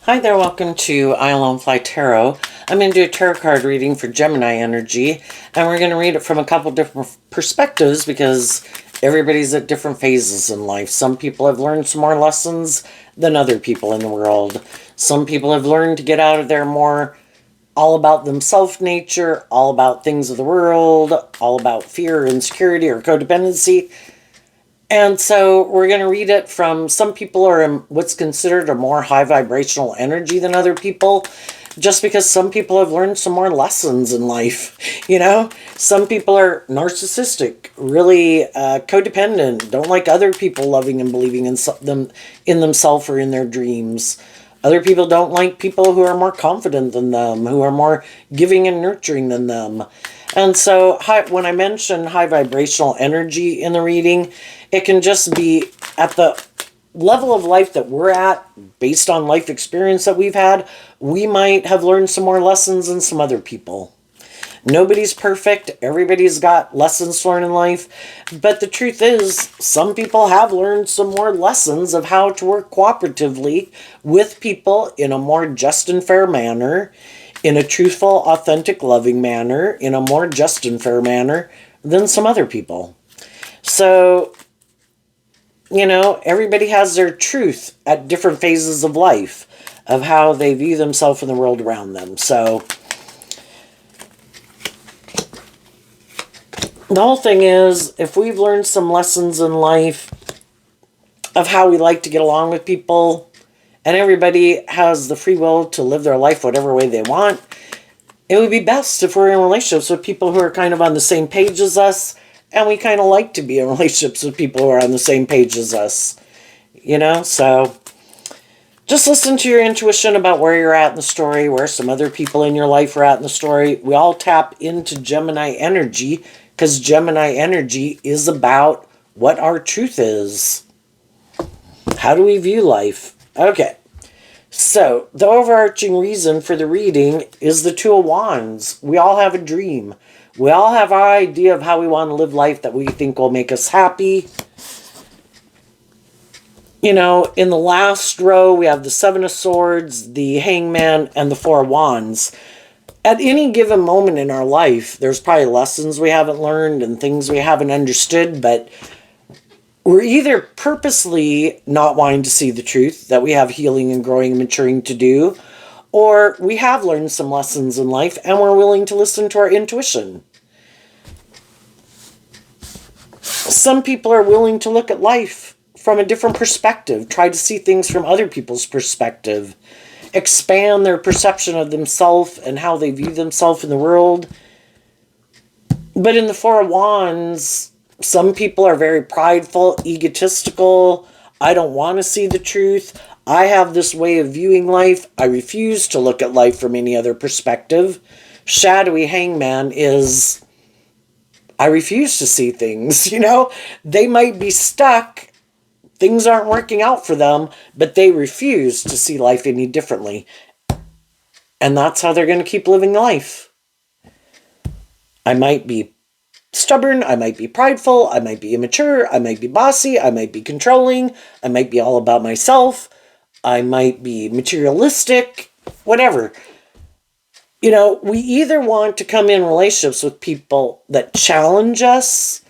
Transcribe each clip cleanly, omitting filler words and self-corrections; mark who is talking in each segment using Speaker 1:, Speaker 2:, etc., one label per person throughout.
Speaker 1: Hi there, welcome to I Alone Fly Tarot. I'm going to do a tarot card reading for Gemini energy, and we're going to read it from a couple different perspectives because everybody's at different phases in life. Some people have learned some more lessons than other people in the world. Some people have learned to get out of their more all about themselves nature, all about things of the world, all about fear, insecurity, or codependency. And so we're going to read it from some people are in what's considered a more high vibrational energy than other people, just because some people have learned some more lessons in life. Some people are narcissistic, really codependent, don't like other people loving and believing them in themselves or in their dreams. Other people don't like people who are more confident than them, who are more giving and nurturing than them. And so when I mention high vibrational energy in the reading, it can just be at the level of life that we're at, based on life experience that we've had. We might have learned some more lessons than some other people. Nobody's perfect. Everybody's got lessons to learn in life. But the truth is, some people have learned some more lessons of how to work cooperatively with people in a more just and fair manner, in a truthful, authentic, loving manner, in a more just and fair manner than some other people. So, everybody has their truth at different phases of life, of how they view themselves and the world around them. So, the whole thing is, if we've learned some lessons in life of how we like to get along with people, and everybody has the free will to live their life whatever way they want, it would be best if we're in relationships with people who are kind of on the same page as us, and we kind of like to be in relationships with people who are on the same page as us. So just listen to your intuition about where you're at in the story, where some other people in your life are at in the story. We all tap into Gemini energy, because Gemini energy is about what our truth is. How do we view life? Okay. So, the overarching reason for the reading is the Two of Wands. We all have a dream. We all have our idea of how we want to live life that we think will make us happy. In the last row, we have the Seven of Swords, the Hangman, and the Four of Wands. At any given moment in our life, there's probably lessons we haven't learned and things we haven't understood, but we're either purposely not wanting to see the truth, that we have healing and growing and maturing to do, or we have learned some lessons in life and we're willing to listen to our intuition. Some people are willing to look at life from a different perspective, try to see things from other people's perspective, expand their perception of themselves and how they view themselves in the world. But in the Four of Wands, some people are very prideful, egotistical. I don't want to see the truth. I have this way of viewing life. I refuse to look at life from any other perspective. Shadowy Hangman is, I refuse to see things. They might be stuck. Things aren't working out for them, but they refuse to see life any differently. And that's how they're going to keep living life. I might be stubborn, I might be prideful, I might be immature, I might be bossy, I might be controlling, I might be all about myself, I might be materialistic, whatever. We either want to come in relationships with people that challenge us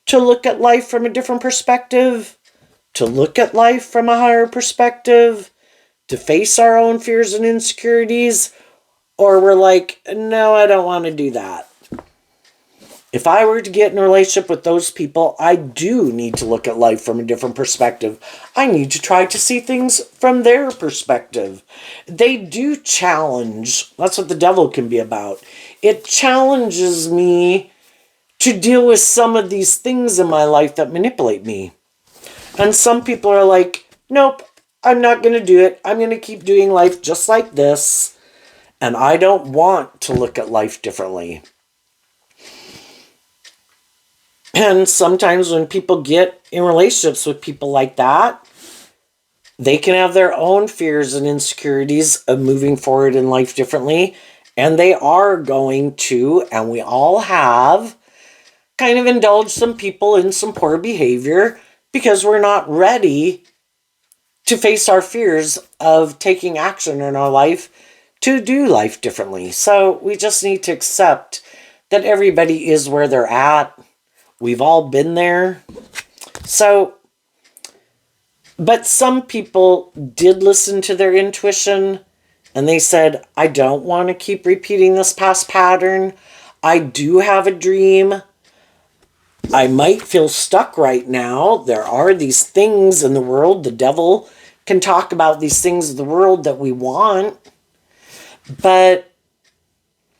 Speaker 1: to look at life from a different perspective, to look at life from a higher perspective, to face our own fears and insecurities, or we're like, no, I don't want to do that. If I were to get in a relationship with those people, I do need to look at life from a different perspective. I need to try to see things from their perspective. They do challenge. That's what the devil can be about. It challenges me to deal with some of these things in my life that manipulate me. And some people are like, nope, I'm not going to do it. I'm going to keep doing life just like this. And I don't want to look at life differently. And sometimes when people get in relationships with people like that, they can have their own fears and insecurities of moving forward in life differently. And they are going to, and we all have, kind of indulged some people in some poor behavior because we're not ready to face our fears of taking action in our life to do life differently. So we just need to accept that everybody is where they're at. We've all been there. So, but some people did listen to their intuition and they said, I don't want to keep repeating this past pattern. I do have a dream. I might feel stuck right now. There are these things in the world. The devil can talk about these things in the world that we want. But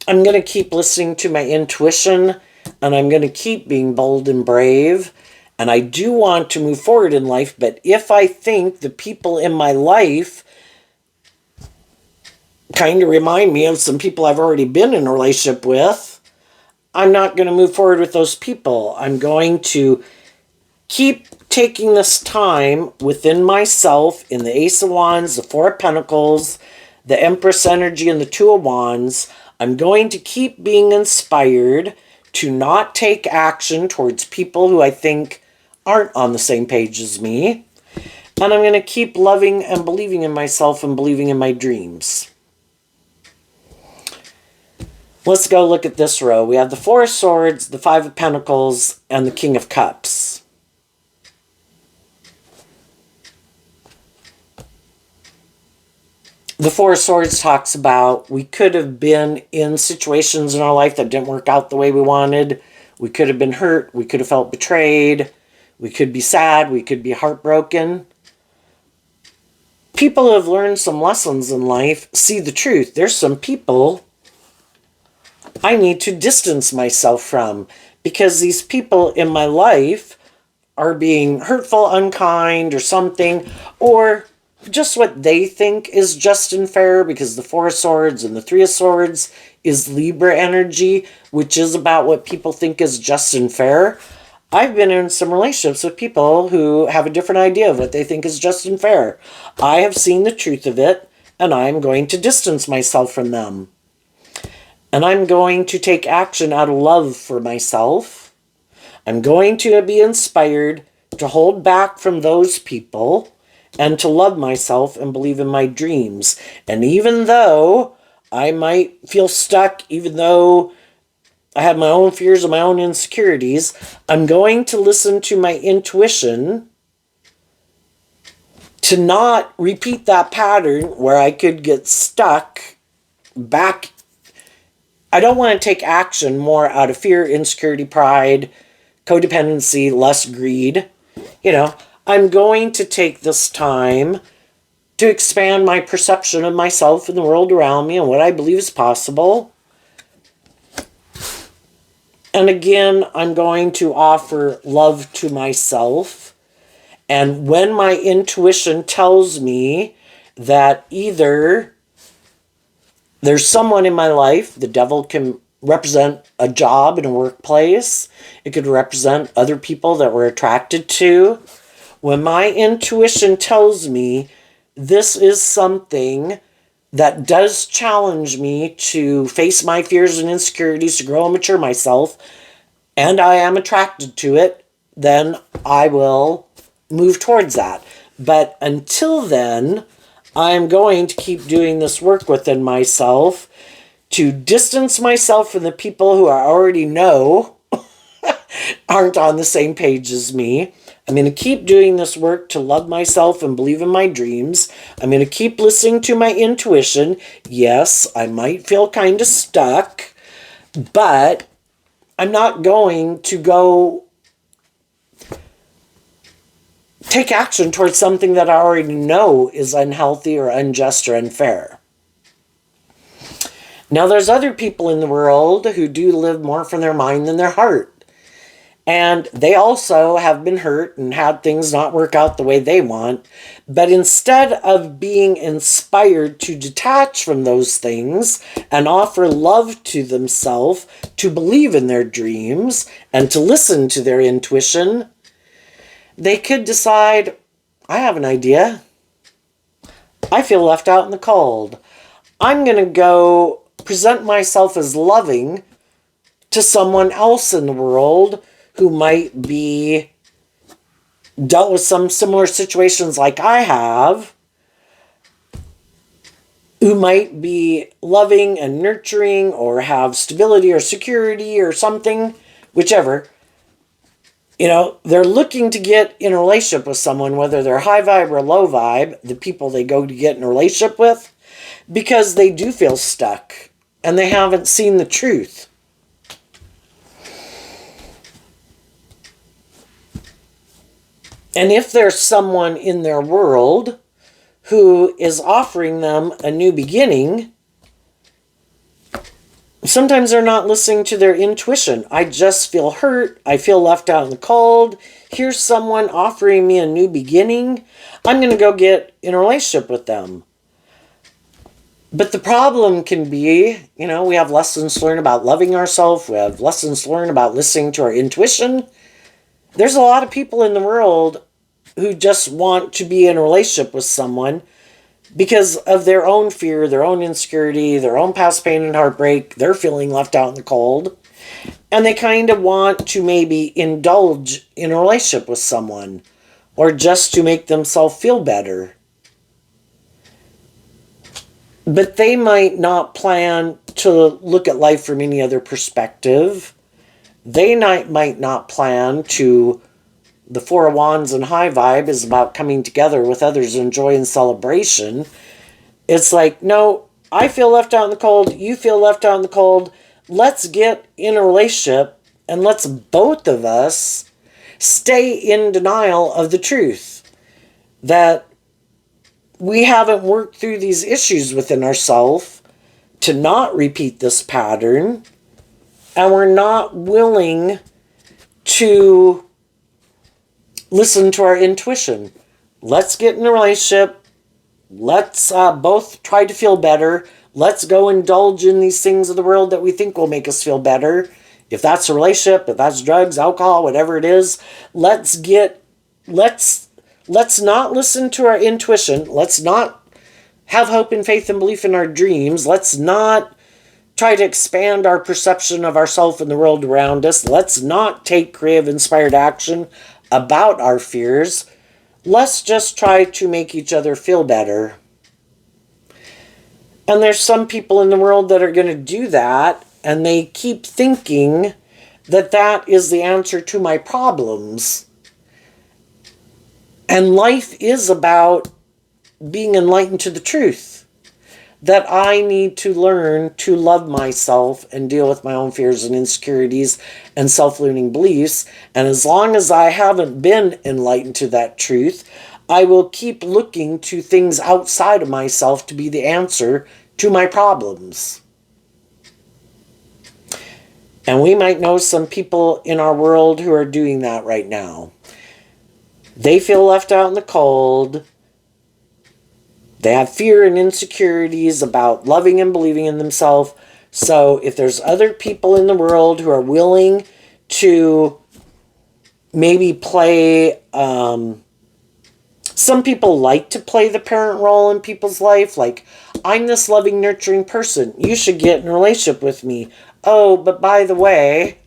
Speaker 1: I'm going to keep listening to my intuition, and I'm going to keep being bold and brave. And I do want to move forward in life, but if I think the people in my life kind of remind me of some people I've already been in a relationship with, I'm not going to move forward with those people. I'm going to keep taking this time within myself in the Ace of Wands, the Four of Pentacles, the Empress energy, and the Two of Wands. I'm going to keep being inspired to not take action towards people who I think aren't on the same page as me. And I'm going to keep loving and believing in myself and believing in my dreams. Let's go look at this row. We have the Four of Swords, the Five of Pentacles, and the King of Cups. The Four of Swords talks about we could have been in situations in our life that didn't work out the way we wanted. We could have been hurt. We could have felt betrayed. We could be sad. We could be heartbroken. People who have learned some lessons in life see the truth. There's some people I need to distance myself from because these people in my life are being hurtful, unkind, or something, or just what they think is just and fair, because the Four of Swords and the Three of Swords is Libra energy, which is about what people think is just and fair. I've been in some relationships with people who have a different idea of what they think is just and fair. I have seen the truth of it, and I'm going to distance myself from them. And I'm going to take action out of love for myself. I'm going to be inspired to hold back from those people and to love myself and believe in my dreams. And even though I might feel stuck, even though I have my own fears and my own insecurities, I'm going to listen to my intuition to not repeat that pattern where I could get stuck back. I don't want to take action more out of fear, insecurity, pride, codependency, lust, greed. I'm going to take this time to expand my perception of myself and the world around me and what I believe is possible. And again, I'm going to offer love to myself. And when my intuition tells me that either there's someone in my life, the devil can represent a job in a workplace, it could represent other people that we're attracted to. When my intuition tells me this is something that does challenge me to face my fears and insecurities, to grow and mature myself, and I am attracted to it, then I will move towards that. But until then, I'm going to keep doing this work within myself to distance myself from the people who I already know aren't on the same page as me. I'm going to keep doing this work to love myself and believe in my dreams. I'm going to keep listening to my intuition. Yes, I might feel kind of stuck, but I'm not going to go take action towards something that I already know is unhealthy or unjust or unfair. Now, there's other people in the world who do live more from their mind than their heart. And they also have been hurt and had things not work out the way they want. But instead of being inspired to detach from those things and offer love to themselves, to believe in their dreams, and to listen to their intuition, they could decide, I have an idea. I feel left out in the cold. I'm going to go present myself as loving to someone else in the world who might be dealt with some similar situations like I have, who might be loving and nurturing or have stability or security or something, whichever, they're looking to get in a relationship with someone, whether they're high vibe or low vibe, the people they go to get in a relationship with, because they do feel stuck and they haven't seen the truth. And if there's someone in their world who is offering them a new beginning, sometimes they're not listening to their intuition. I just feel hurt. I feel left out in the cold. Here's someone offering me a new beginning. I'm going to go get in a relationship with them. But the problem can be, we have lessons to learn about loving ourselves. We have lessons to learn about listening to our intuition. There's a lot of people in the world who just want to be in a relationship with someone because of their own fear, their own insecurity, their own past pain and heartbreak. They're feeling left out in the cold. And they kind of want to maybe indulge in a relationship with someone or just to make themselves feel better. But they might not plan to look at life from any other perspective. They might not plan to. The Four of Wands and high vibe is about coming together with others in joy and celebration. It's like, no, I feel left out in the cold. You feel left out in the cold. Let's get in a relationship and let's both of us stay in denial of the truth that we haven't worked through these issues within ourselves to not repeat this pattern, and we're not willing to listen to our intuition. Let's get in a relationship. Let's both try to feel better. Let's go indulge in these things of the world that we think will make us feel better. If that's a relationship, if that's drugs, alcohol, whatever it is, let's not listen to our intuition. Let's not have hope and faith and belief in our dreams. Let's not try to expand our perception of ourselves and the world around us. Let's not take creative, inspired action about our fears. Let's just try to make each other feel better. And there's some people in the world that are going to do that, and they keep thinking that that is the answer to my problems. And life is about being enlightened to the truth. That I need to learn to love myself and deal with my own fears and insecurities and self-limiting beliefs. And as long as I haven't been enlightened to that truth, I will keep looking to things outside of myself to be the answer to my problems. And we might know some people in our world who are doing that right now. They feel left out in the cold. They have fear and insecurities about loving and believing in themselves. So if there's other people in the world who are willing to maybe play, some people like to play the parent role in people's life. Like, I'm this loving, nurturing person. You should get in a relationship with me. Oh, but by the way,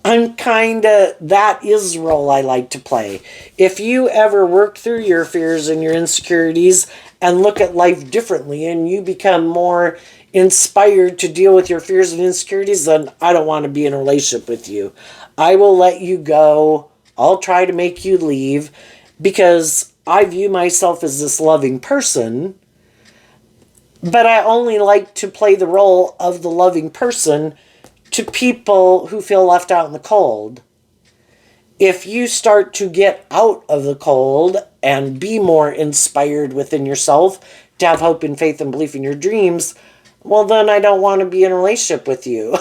Speaker 1: I'm that is the role I like to play. If you ever work through your fears and your insecurities and look at life differently and you become more inspired to deal with your fears and insecurities, then I don't want to be in a relationship with you. I will let you go. I'll try to make you leave because I view myself as this loving person, but I only like to play the role of the loving person to people who feel left out in the cold. If you start to get out of the cold and be more inspired within yourself to have hope and faith and belief in your dreams, well, then I don't want to be in a relationship with you.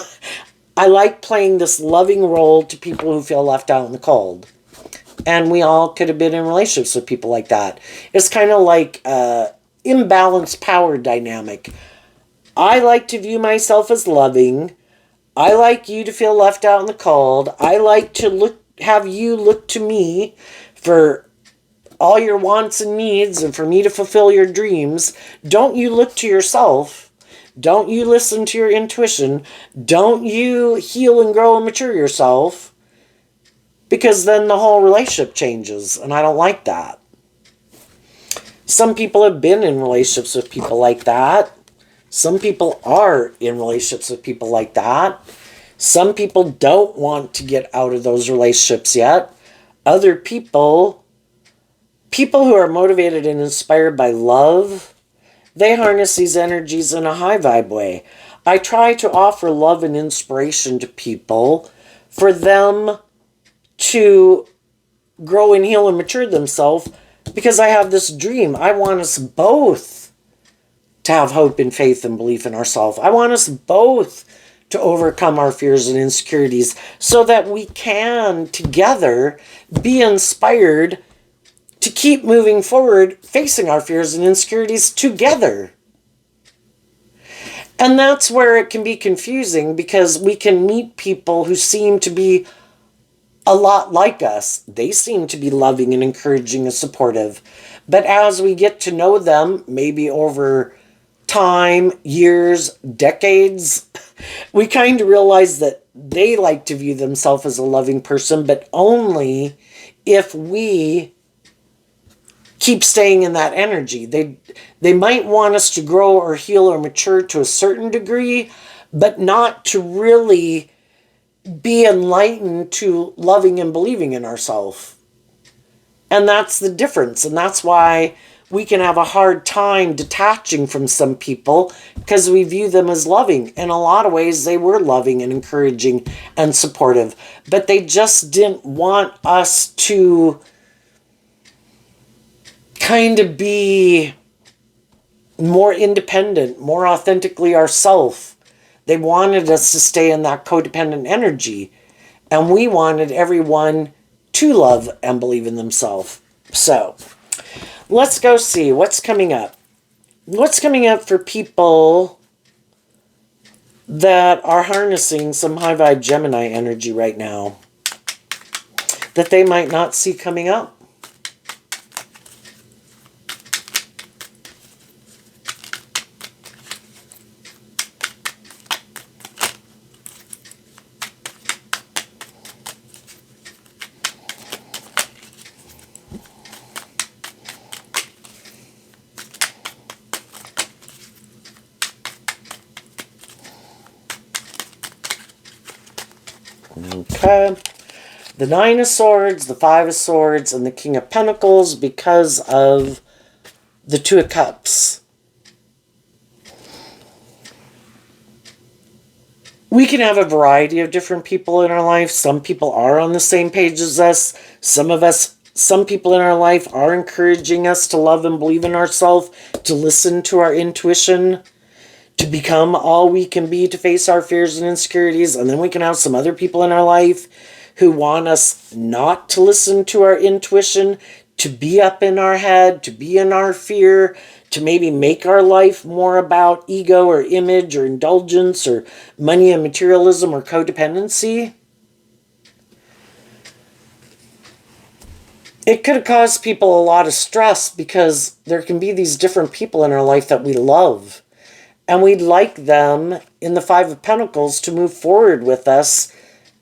Speaker 1: I like playing this loving role to people who feel left out in the cold. And we all could have been in relationships with people like that. It's kind of like imbalanced power dynamic. I like to view myself as loving. I like you to feel left out in the cold. I like to have you look to me for all your wants and needs and for me to fulfill your dreams. Don't you look to yourself. Don't you listen to your intuition. Don't you heal and grow and mature yourself. because then the whole relationship changes, and I don't like that. Some people have been in relationships with people like that. Some people are in relationships with people like that. Some people don't want to get out of those relationships yet. Other people who are motivated and inspired by love, they harness these energies in a high vibe way. I try to offer love and inspiration to people for them to grow and heal and mature themselves, because I have this dream. I want us both to have hope and faith and belief in ourselves. I want us both to overcome our fears and insecurities so that we can together be inspired to keep moving forward, facing our fears and insecurities together. And that's where it can be confusing, because we can meet people who seem to be a lot like us. They seem to be loving and encouraging and supportive. But as we get to know them, maybe over time, years, decades, we kind of realize that they like to view themselves as a loving person, but only if we keep staying in that energy. They might want us to grow or heal or mature to a certain degree, but not to really be enlightened to loving and believing in ourselves. And that's the difference. And that's why we can have a hard time detaching from some people, because we view them as loving. In a lot of ways, they were loving and encouraging and supportive, but they just didn't want us to kind of be more independent, more authentically ourselves. They wanted us to stay in that codependent energy, and we wanted everyone to love and believe in themselves. So let's go see what's coming up. What's coming up for people that are harnessing some high vibe Gemini energy right now that they might not see coming up? Okay. The Nine of Swords, the Five of Swords, and the King of Pentacles, because of the Two of Cups. We can have a variety of different people in our life. Some people are on the same page as us. Some people in our life are encouraging us to love and believe in ourselves, to listen to our intuition, to become all we can be, to face our fears and insecurities. And then we can have some other people in our life who want us not to listen to our intuition, to be up in our head, to be in our fear, to maybe make our life more about ego or image or indulgence or money and materialism or codependency. It could cause people a lot of stress, because there can be these different people in our life that we love, and we'd like them in the Five of Pentacles to move forward with us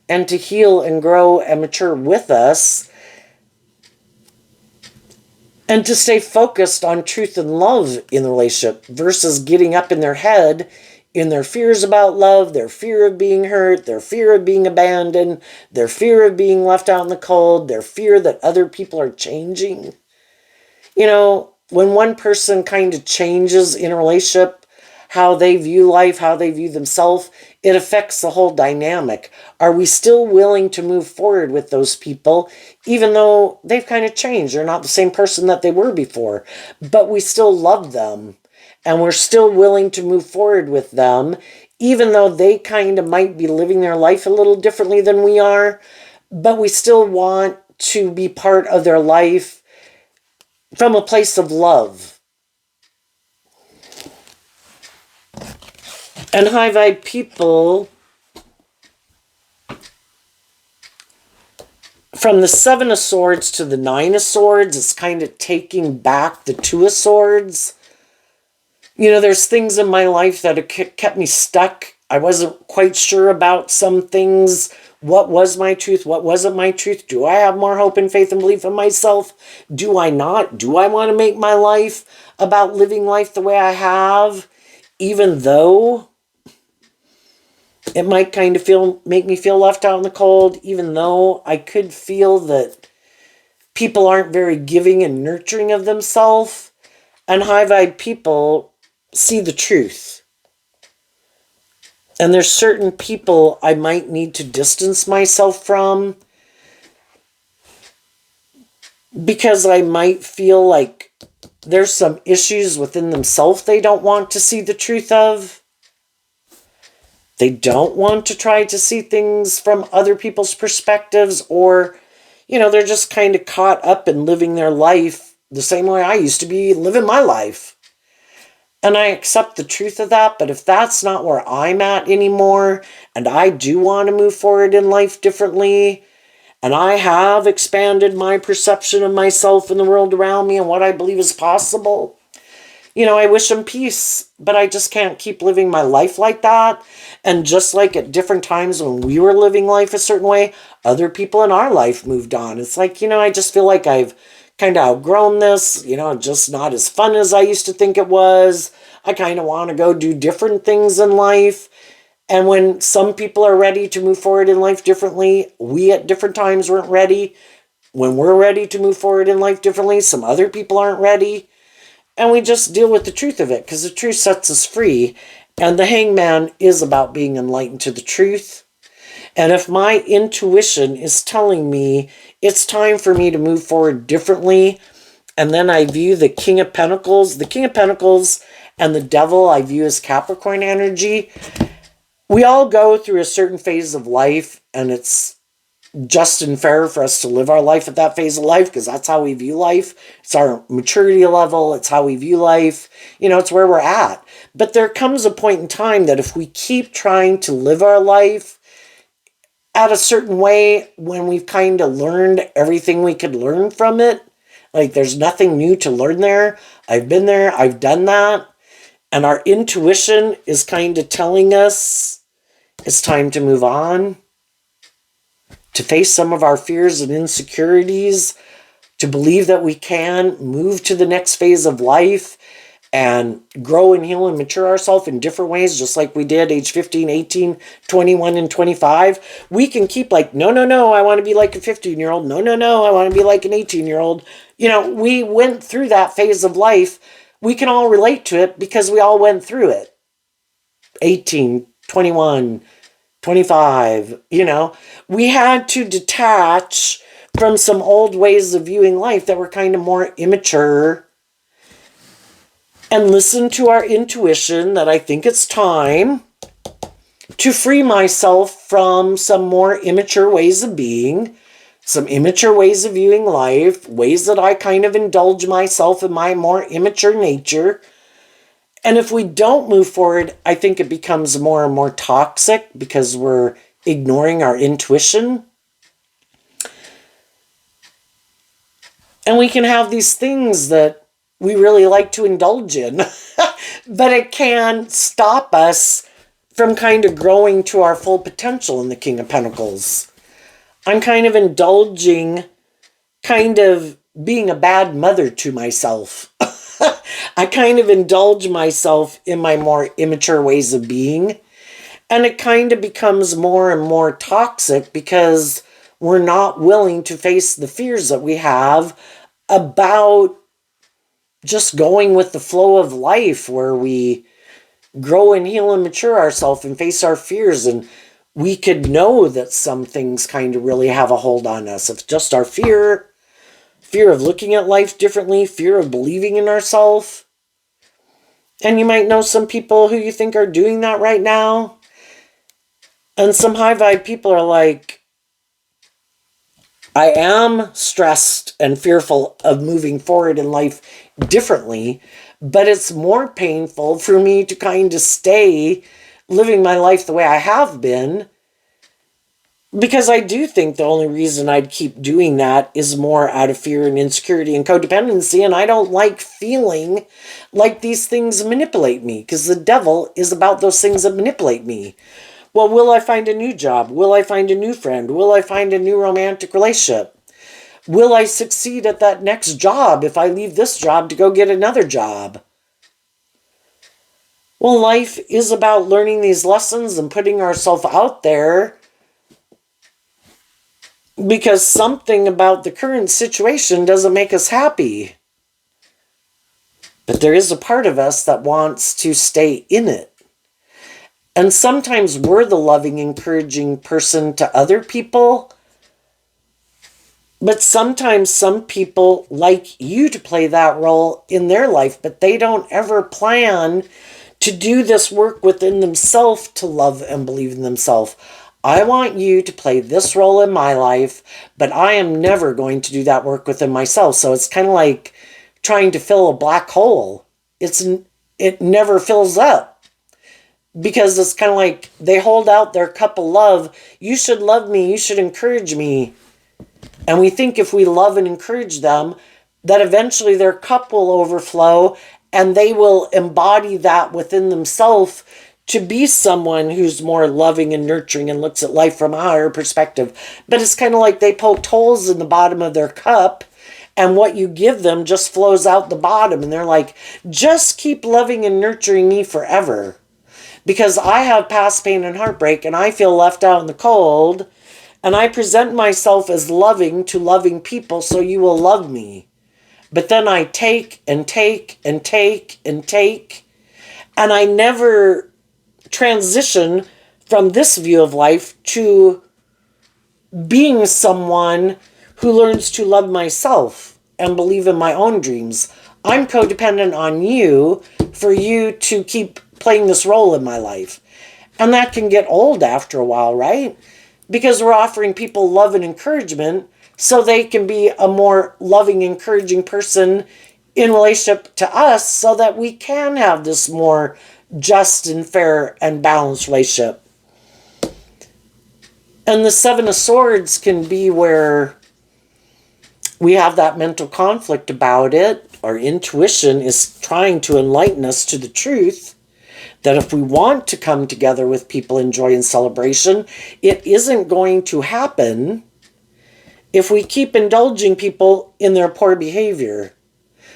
Speaker 1: and to heal and grow and mature with us, and to stay focused on truth and love in the relationship versus getting up in their head in their fears about love, their fear of being hurt, their fear of being abandoned, their fear of being left out in the cold, their fear that other people are changing. You know, when one person kind of changes in a relationship, how they view life, how they view themselves, it affects the whole dynamic. Are we still willing to move forward with those people, even though they've kind of changed? They're not the same person that they were before, but we still love them, and we're still willing to move forward with them, even though they kind of might be living their life a little differently than we are, but we still want to be part of their life from a place of love. And high vibe people, from the Seven of Swords to the Nine of Swords, it's kind of taking back the Two of Swords. You know, there's things in my life that have kept me stuck I wasn't quite sure about some things. What was my truth? What wasn't my truth? Do I have more hope and faith and belief in myself? Do I not? Do I want to make my life about living life the way I have, even though it might kind of make me feel left out in the cold, even though I could feel that people aren't very giving and nurturing of themselves? And high vibe people see the truth. And there's certain people I might need to distance myself from because I might feel like there's some issues within themselves they don't want to see the truth of. They don't want to try to see things from other people's perspectives, or, they're just kind of caught up in living their life the same way I used to be living my life. And I accept the truth of that, but if that's not where I'm at anymore, and I do want to move forward in life differently, and I have expanded my perception of myself and the world around me and what I believe is possible, I wish them peace, but I just can't keep living my life like that. And just like at different times when we were living life a certain way, other people in our life moved on. It's like, I just feel like I've kind of outgrown this, just not as fun as I used to think it was. I kind of want to go do different things in life. And when some people are ready to move forward in life differently, we at different times weren't ready. When we're ready to move forward in life differently, some other people aren't ready. And we just deal with the truth of it, because the truth sets us free. And the hangman is about being enlightened to the truth. And if my intuition is telling me it's time for me to move forward differently, and then I view the King of Pentacles and the Devil I view as Capricorn energy. We all go through a certain phase of life, and it's just and fair for us to live our life at that phase of life, because that's how we view life. It's our maturity level. It's how we view life. It's where we're at. But there comes a point in time that if we keep trying to live our life at a certain way, when we've kind of learned everything we could learn from it, like there's nothing new to learn there. I've been there. I've done that. And our intuition is kind of telling us it's time to move on, to face some of our fears and insecurities, to believe that we can move to the next phase of life and grow and heal and mature ourselves in different ways, just like we did age 15, 18, 21, and 25. We can keep like, no, I want to be like a 15-year-old. No, I want to be like an 18-year-old. We went through that phase of life. We can all relate to it because we all went through it. 18, 21, 25, we had to detach from some old ways of viewing life that were kind of more immature and listen to our intuition that I think it's time to free myself from some more immature ways of being, some immature ways of viewing life, ways that I kind of indulge myself in my more immature nature. And if we don't move forward, I think it becomes more and more toxic because we're ignoring our intuition. And we can have these things that we really like to indulge in, but it can stop us from kind of growing to our full potential in the King of Pentacles. I'm kind of indulging, kind of being a bad mother to myself. I kind of indulge myself in my more immature ways of being, and it kind of becomes more and more toxic because we're not willing to face the fears that we have about just going with the flow of life, where we grow and heal and mature ourselves and face our fears. And we could know that some things kind of really have a hold on us. It's just our fear of looking at life differently, fear of believing in ourselves. And you might know some people who you think are doing that right now. And some high vibe people are like, I am stressed and fearful of moving forward in life differently, but it's more painful for me to kind of stay living my life the way I have been Because I do think the only reason I'd keep doing that is more out of fear and insecurity and codependency. And I don't like feeling like these things manipulate me, because the devil is about those things that manipulate me. Well, will I find a new job? Will I find a new friend? Will I find a new romantic relationship? Will I succeed at that next job if I leave this job to go get another job? Well, life is about learning these lessons and putting ourselves out there, because something about the current situation doesn't make us happy. But there is a part of us that wants to stay in it. And sometimes we're the loving, encouraging person to other people. But sometimes some people like you to play that role in their life, but they don't ever plan to do this work within themselves to love and believe in themselves. I want you to play this role in my life, but I am never going to do that work within myself. So it's kind of like trying to fill a black hole. It never fills up, because it's kind of like they hold out their cup of love. You should love me. You should encourage me. And we think if we love and encourage them, that eventually their cup will overflow and they will embody that within themselves to be someone who's more loving and nurturing and looks at life from a higher perspective. But it's kind of like they poked holes in the bottom of their cup, and what you give them just flows out the bottom. And they're like, just keep loving and nurturing me forever, because I have past pain and heartbreak and I feel left out in the cold. And I present myself as loving to loving people, so you will love me. But then I take and take and take and take, and I never transition from this view of life to being someone who learns to love myself and believe in my own dreams. I'm codependent on you for you to keep playing this role in my life. And that can get old after a while, right? Because we're offering people love and encouragement so they can be a more loving, encouraging person in relationship to us, so that we can have this more just and fair and balanced relationship. And the Seven of Swords can be where we have that mental conflict about it. Our intuition is trying to enlighten us to the truth that if we want to come together with people in joy and celebration, it isn't going to happen if we keep indulging people in their poor behavior.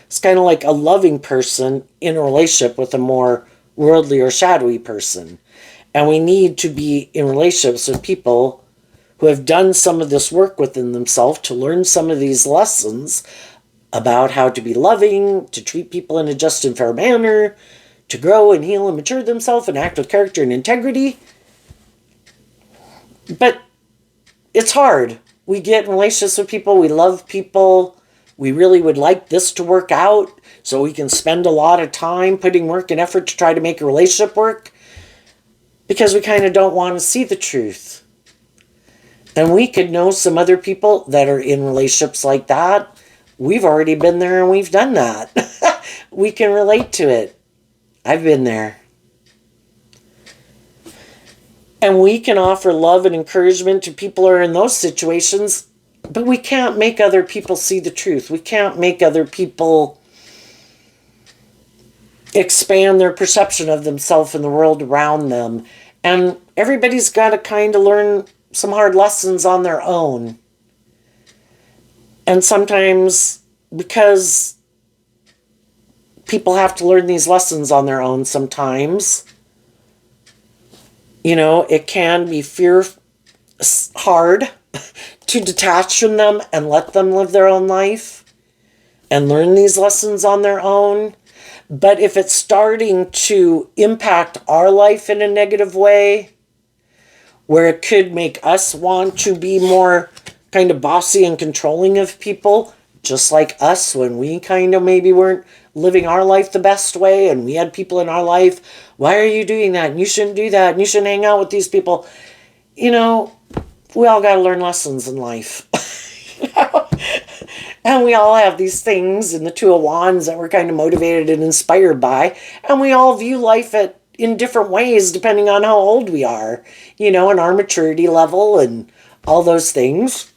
Speaker 1: It's kind of like a loving person in a relationship with a more worldly or shadowy person. And we need to be in relationships with people who have done some of this work within themselves to learn some of these lessons about how to be loving, to treat people in a just and fair manner, to grow and heal and mature themselves and act with character and integrity. But it's hard. We get in relationships with people, we love people, we really would like this to work out, so we can spend a lot of time putting work and effort to try to make a relationship work, because we kind of don't want to see the truth. And we could know some other people that are in relationships like that. We've already been there and we've done that. We can relate to it. I've been there. And we can offer love and encouragement to people who are in those situations, but we can't make other people see the truth. We can't make other people expand their perception of themselves and the world around them. And everybody's got to kind of learn some hard lessons on their own. And sometimes, because people have to learn these lessons on their own sometimes, it can be hard to detach from them and let them live their own life and learn these lessons on their own. But if it's starting to impact our life in a negative way, where it could make us want to be more kind of bossy and controlling of people, just like us when we kind of maybe weren't living our life the best way, and we had people in our life, why are you doing that? And you shouldn't do that. And you shouldn't hang out with these people. We all got to learn lessons in life. And we all have these things in the Two of Wands that we're kind of motivated and inspired by. And we all view life in different ways depending on how old we are, and our maturity level and all those things.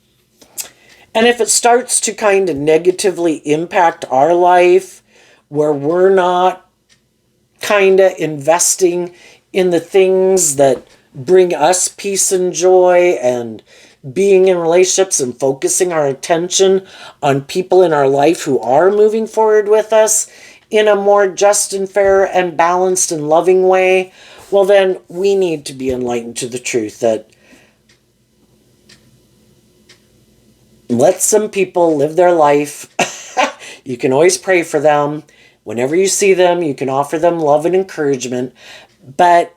Speaker 1: And if it starts to kind of negatively impact our life, where we're not kind of investing in the things that bring us peace and joy, and being in relationships and focusing our attention on people in our life who are moving forward with us in a more just and fair and balanced and loving way, well, then we need to be enlightened to the truth that let some people live their life. You can always pray for them. Whenever you see them, you can offer them love and encouragement. But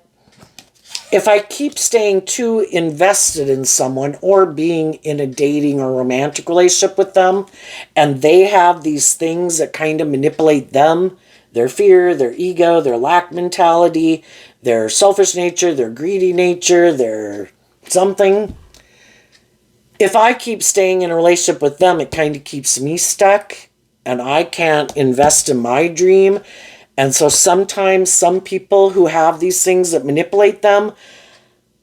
Speaker 1: if I keep staying too invested in someone or being in a dating or romantic relationship with them, and they have these things that kind of manipulate them, their fear, their ego, their lack mentality, their selfish nature, their greedy nature, their something. If I keep staying in a relationship with them, it kind of keeps me stuck and I can't invest in my dream. And so sometimes some people who have these things that manipulate them,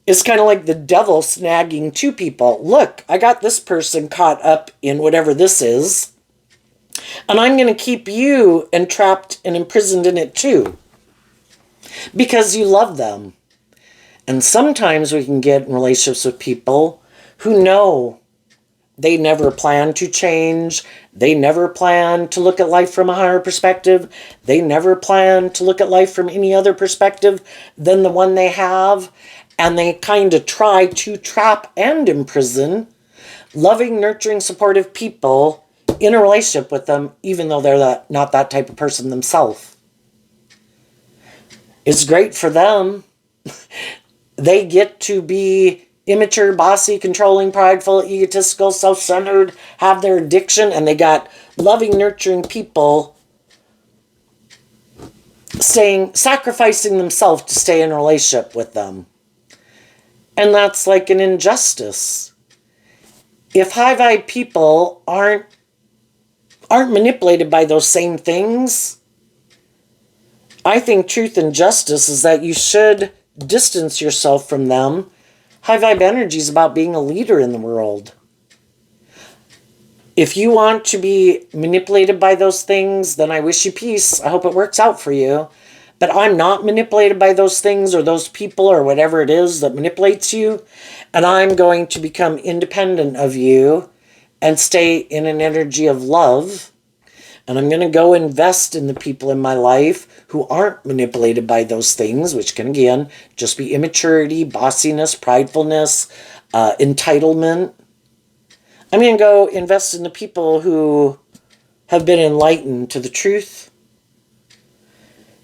Speaker 1: it's kind of like the devil snagging two people. Look, I got this person caught up in whatever this is, and I'm going to keep you entrapped and imprisoned in it too, because you love them. And sometimes we can get in relationships with people who know they never plan to change. They never plan to look at life from a higher perspective. They never plan to look at life from any other perspective than the one they have. And they kind of try to trap and imprison loving, nurturing, supportive people in a relationship with them, even though they're not that type of person themselves. It's great for them. They get to be immature, bossy, controlling, prideful, egotistical, self-centered, have their addiction, and they got loving, nurturing people sacrificing themselves to stay in a relationship with them. And that's like an injustice. If high vibe people aren't manipulated by those same things, I think truth and justice is that you should distance yourself from them. High vibe energy is about being a leader in the world. If you want to be manipulated by those things, then I wish you peace. I hope it works out for you. But I'm not manipulated by those things or those people or whatever it is that manipulates you. And I'm going to become independent of you and stay in an energy of love. And I'm going to go invest in the people in my life who aren't manipulated by those things, which can, again, just be immaturity, bossiness, pridefulness, entitlement. I'm going to go invest in the people who have been enlightened to the truth,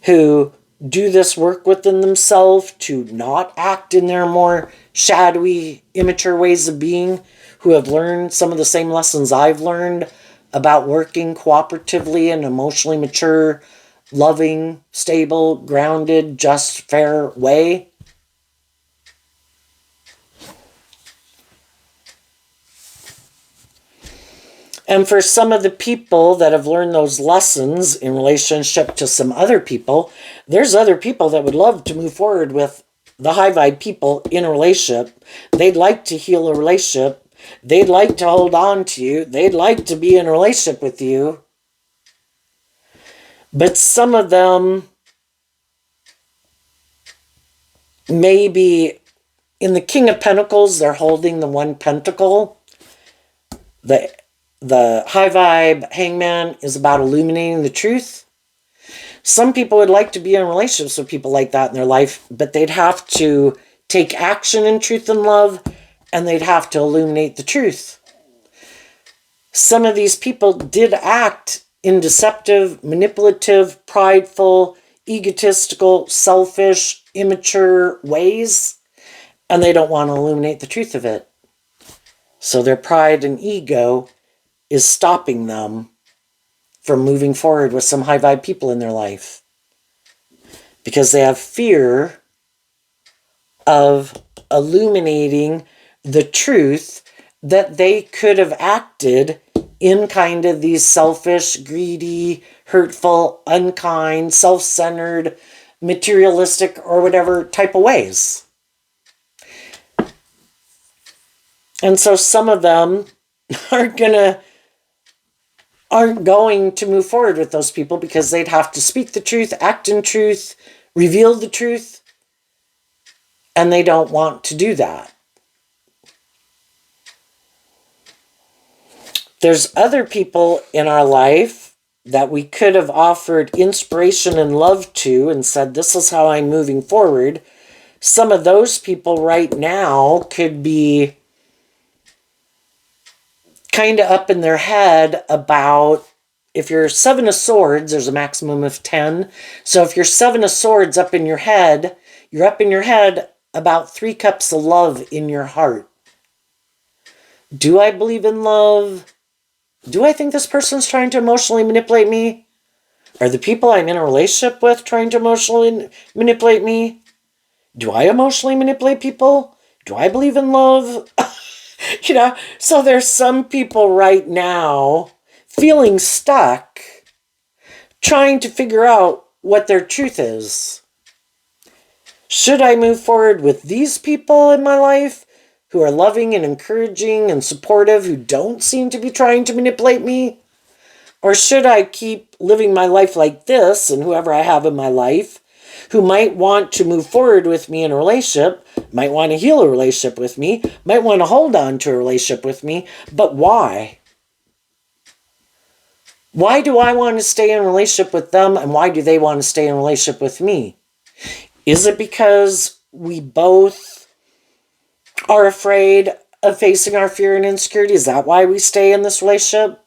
Speaker 1: who do this work within themselves to not act in their more shadowy, immature ways of being, who have learned some of the same lessons I've learned about working cooperatively and emotionally mature, loving, stable, grounded, just, fair way. And for some of the people that have learned those lessons in relationship to some other people, there's other people that would love to move forward with the high vibe people in a relationship. They'd like to heal a relationship. They'd like to hold on to you. They'd like to be in a relationship with you. But some of them, maybe in the King of Pentacles, they're holding the one pentacle. The high vibe hangman is about illuminating the truth. Some people would like to be in relationships with people like that in their life, but they'd have to take action in truth and love, and they'd have to illuminate the truth. Some of these people did act in deceptive, manipulative, prideful, egotistical, selfish, immature ways, and they don't want to illuminate the truth of it. So their pride and ego is stopping them from moving forward with some high vibe people in their life, because they have fear of illuminating the truth that they could have acted in kind of these selfish, greedy, hurtful, unkind, self-centered, materialistic, or whatever type of ways. And so some of them aren't going to move forward with those people because they'd have to speak the truth, act in truth, reveal the truth, and they don't want to do that. There's other people in our life that we could have offered inspiration and love to and said, this is how I'm moving forward. Some of those people right now could be kind of up in their head about, if you're 7 of Swords, there's a maximum of 10. So if you're 7 of Swords up in your head, you're up in your head about 3 cups of love in your heart. Do I believe in love? Do I think this person's trying to emotionally manipulate me? Are the people I'm in a relationship with trying to emotionally manipulate me? Do I emotionally manipulate people? Do I believe in love? So there's some people right now feeling stuck, trying to figure out what their truth is. Should I move forward with these people in my life who are loving and encouraging and supportive, who don't seem to be trying to manipulate me? Or should I keep living my life like this, and whoever I have in my life who might want to move forward with me in a relationship, might want to heal a relationship with me, might want to hold on to a relationship with me, but why? Why do I want to stay in a relationship with them, and why do they want to stay in a relationship with me? Is it because we both are afraid of facing our fear and insecurity? Is that why we stay in this relationship?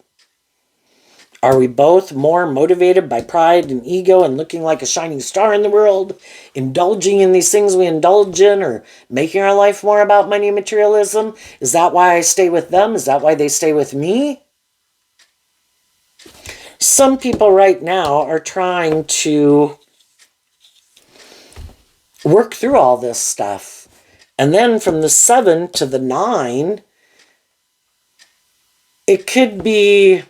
Speaker 1: Are we both more motivated by pride and ego and looking like a shining star in the world, indulging in these things we indulge in, or making our life more about money and materialism? Is that why I stay with them? Is that why they stay with me? Some people right now are trying to work through all this stuff. And then from the 7 to the 9, it could be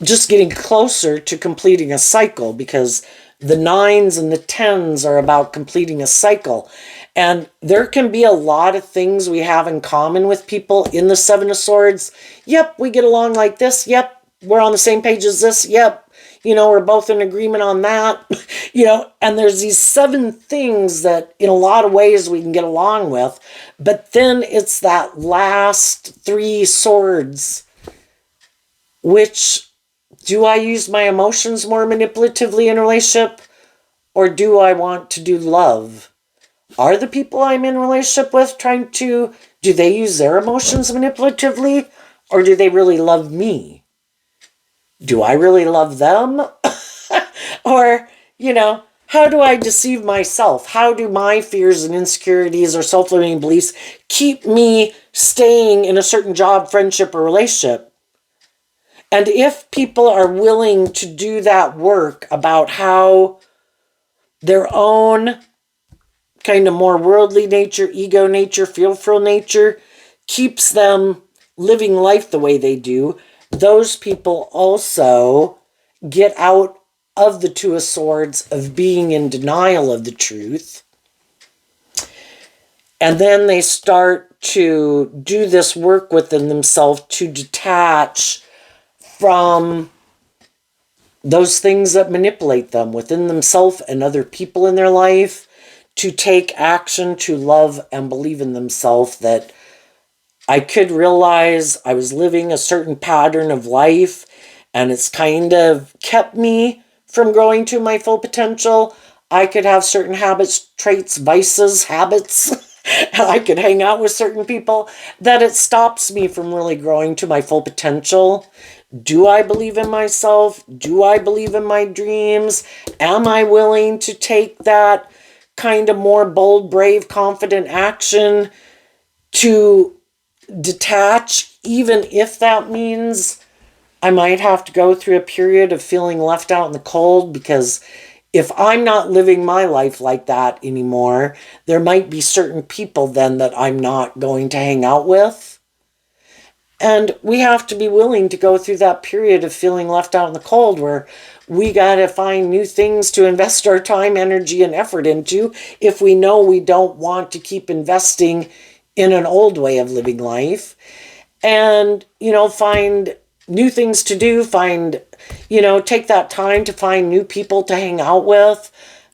Speaker 1: just getting closer to completing a cycle, because the 9s and the 10s are about completing a cycle. And there can be a lot of things we have in common with people in the 7 of Swords. Yep, we get along like this. Yep, we're on the same page as this. Yep, we're both in agreement on that. And there's these 7 things that in a lot of ways we can get along with. But then it's that last 3 swords, which, do I use my emotions more manipulatively in a relationship, or do I want to do love? Are the people I'm in a relationship with do they use their emotions manipulatively, or do they really love me? Do I really love them? Or, how do I deceive myself? How do my fears and insecurities or self-limiting beliefs keep me staying in a certain job, friendship, or relationship? And if people are willing to do that work about how their own kind of more worldly nature, ego nature, fearful nature keeps them living life the way they do, those people also get out of the 2 of Swords of being in denial of the truth. And then they start to do this work within themselves to detach from those things that manipulate them within themselves and other people in their life, to take action, to love and believe in themselves that I could realize I was living a certain pattern of life and it's kind of kept me from growing to my full potential. I could have certain habits, traits, vices, habits. I could hang out with certain people that it stops me from really growing to my full potential. Do I believe in myself? Do I believe in my dreams? Am I willing to take that kind of more bold, brave, confident action to detach, even if that means I might have to go through a period of feeling left out in the cold? Because if I'm not living my life like that anymore, there might be certain people then that I'm not going to hang out with. And we have to be willing to go through that period of feeling left out in the cold, where we got to find new things to invest our time, energy, and effort into if we know we don't want to keep investing in an old way of living life, and, find new things to do, take that time to find new people to hang out with,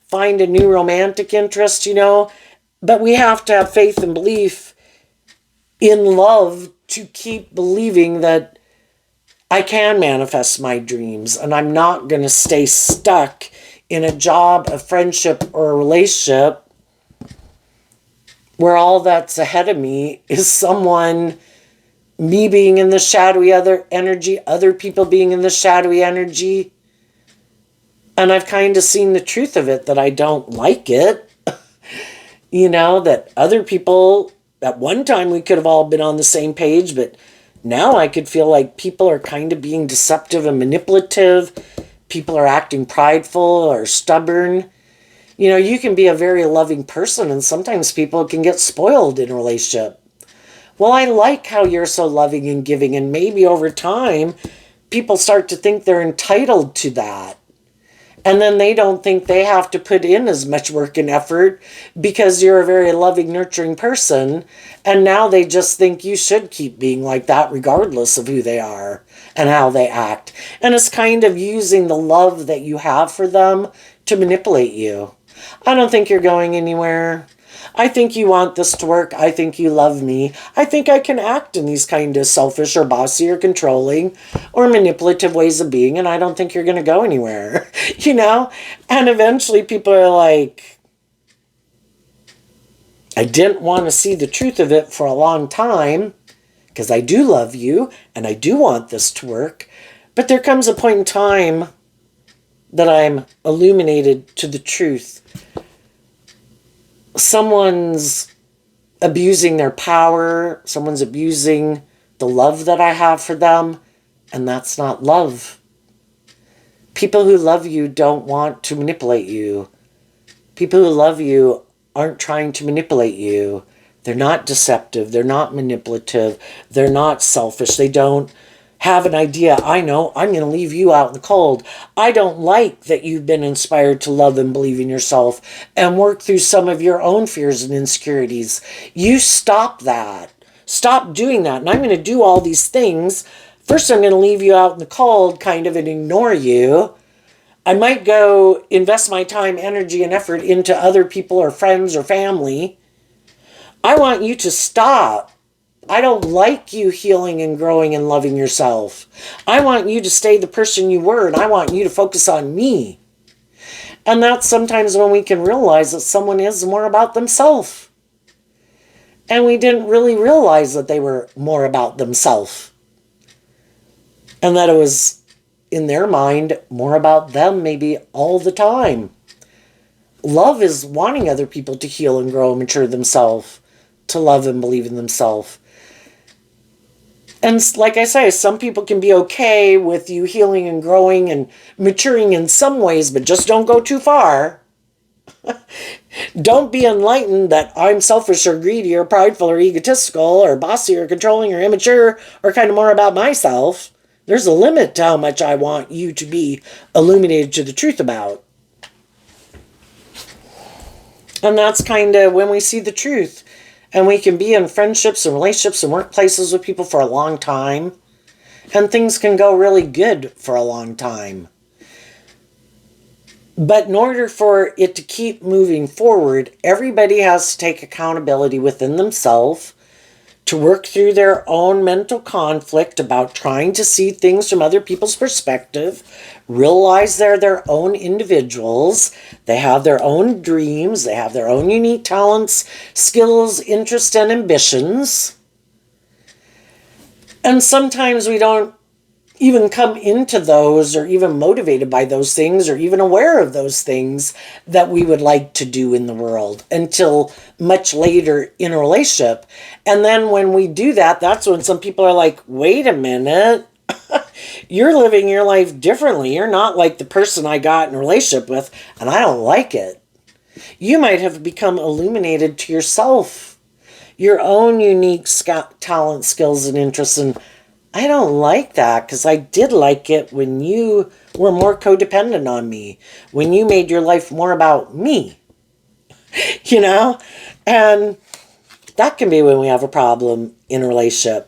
Speaker 1: find a new romantic interest, but we have to have faith and belief in love to keep believing that I can manifest my dreams, and I'm not going to stay stuck in a job, a friendship, or a relationship where all that's ahead of me is me being in the shadowy other energy, other people being in the shadowy energy. And I've kind of seen the truth of it, that I don't like it. That other people, at one time we could have all been on the same page, but now I could feel like people are kind of being deceptive and manipulative. People are acting prideful or stubborn. You can be a very loving person, and sometimes people can get spoiled in a relationship. Well, I like how you're so loving and giving, and maybe over time, people start to think they're entitled to that. And then they don't think they have to put in as much work and effort because you're a very loving, nurturing person. And now they just think you should keep being like that regardless of who they are and how they act. And it's kind of using the love that you have for them to manipulate you. I don't think you're going anywhere. I think you want this to work. I think you love me. I think I can act in these kind of selfish or bossy or controlling or manipulative ways of being, and I don't think you're going to go anywhere, And eventually people are like, I didn't want to see the truth of it for a long time because I do love you and I do want this to work. But there comes a point in time that I'm illuminated to the truth. Someone's abusing their power, someone's abusing the love that I have for them, and that's not love. People who love you don't want to manipulate you. People who love you aren't trying to manipulate you. They're not deceptive, they're not manipulative, they're not selfish, they don't have an idea, I know, I'm going to leave you out in the cold. I don't like that you've been inspired to love and believe in yourself and work through some of your own fears and insecurities. You stop that. Stop doing that. And I'm going to do all these things. First, I'm going to leave you out in the cold, kind of, and ignore you. I might go invest my time, energy, and effort into other people or friends or family. I want you to stop. I don't like you healing and growing and loving yourself. I want you to stay the person you were, and I want you to focus on me. And that's sometimes when we can realize that someone is more about themselves. And we didn't really realize that they were more about themselves. And that it was, in their mind, more about them maybe all the time. Love is wanting other people to heal and grow and mature themselves, to love and believe in themselves. And like I say, some people can be okay with you healing and growing and maturing in some ways, but just don't go too far. Don't be enlightened that I'm selfish or greedy or prideful or egotistical or bossy or controlling or immature or kind of more about myself. There's a limit to how much I want you to be illuminated to the truth about. And that's kind of when we see the truth. And we can be in friendships and relationships and workplaces with people for a long time. And things can go really good for a long time. But in order for it to keep moving forward, everybody has to take accountability within themselves to work through their own mental conflict about trying to see things from other people's perspective, realize they're their own individuals, they have their own dreams, they have their own unique talents, skills, interests, and ambitions. And sometimes we don't even come into those or even motivated by those things or even aware of those things that we would like to do in the world until much later in a relationship. And then when we do that, that's when some people are like, wait a minute, you're living your life differently. You're not like the person I got in a relationship with, and I don't like it. You might have become illuminated to yourself, your own unique talent, skills, and interests, and I don't like that because I did like it when you were more codependent on me, when you made your life more about me, And That can be when we have a problem in a relationship.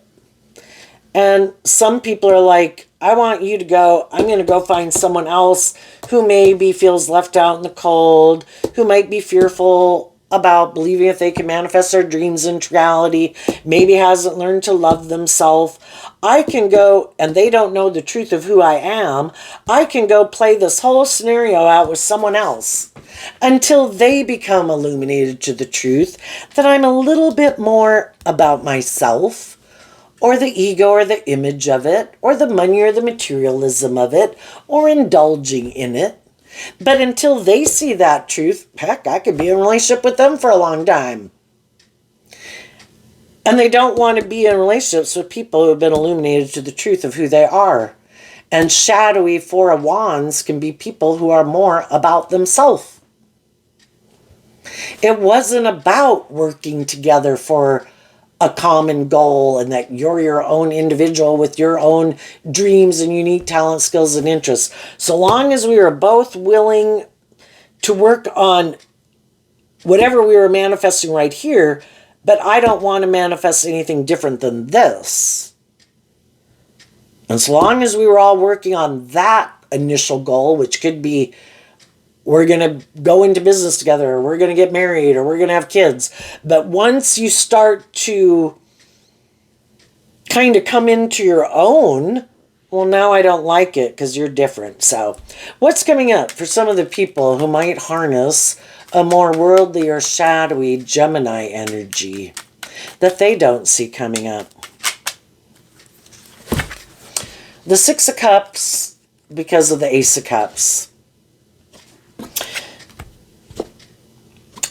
Speaker 1: And some people are like, I want you to go, I'm going to go find someone else who maybe feels left out in the cold, who might be fearful about believing if they can manifest their dreams into reality, maybe hasn't learned to love themselves. I can go, and they don't know the truth of who I am, I can go play this whole scenario out with someone else until they become illuminated to the truth that I'm a little bit more about myself, or the ego or the image of it, or the money or the materialism of it, or indulging in it. But until they see that truth, heck, I could be in a relationship with them for a long time. And they don't want to be in relationships with people who have been illuminated to the truth of who they are. And shadowy Four of Wands can be people who are more about themselves. It wasn't about working together for a common goal and that you're your own individual with your own dreams and unique talent, skills, and interests. So long as we were both willing to work on whatever we were manifesting right here, but I don't want to manifest anything different than this. And so long as we were all working on that initial goal, which could be we're going to go into business together, or we're going to get married, or we're going to have kids. But once you start to kind of come into your own, well, now I don't like it because you're different. So what's coming up for some of the people who might harness a more worldly or shadowy Gemini energy that they don't see coming up? The Six of Cups, because of the Ace of Cups.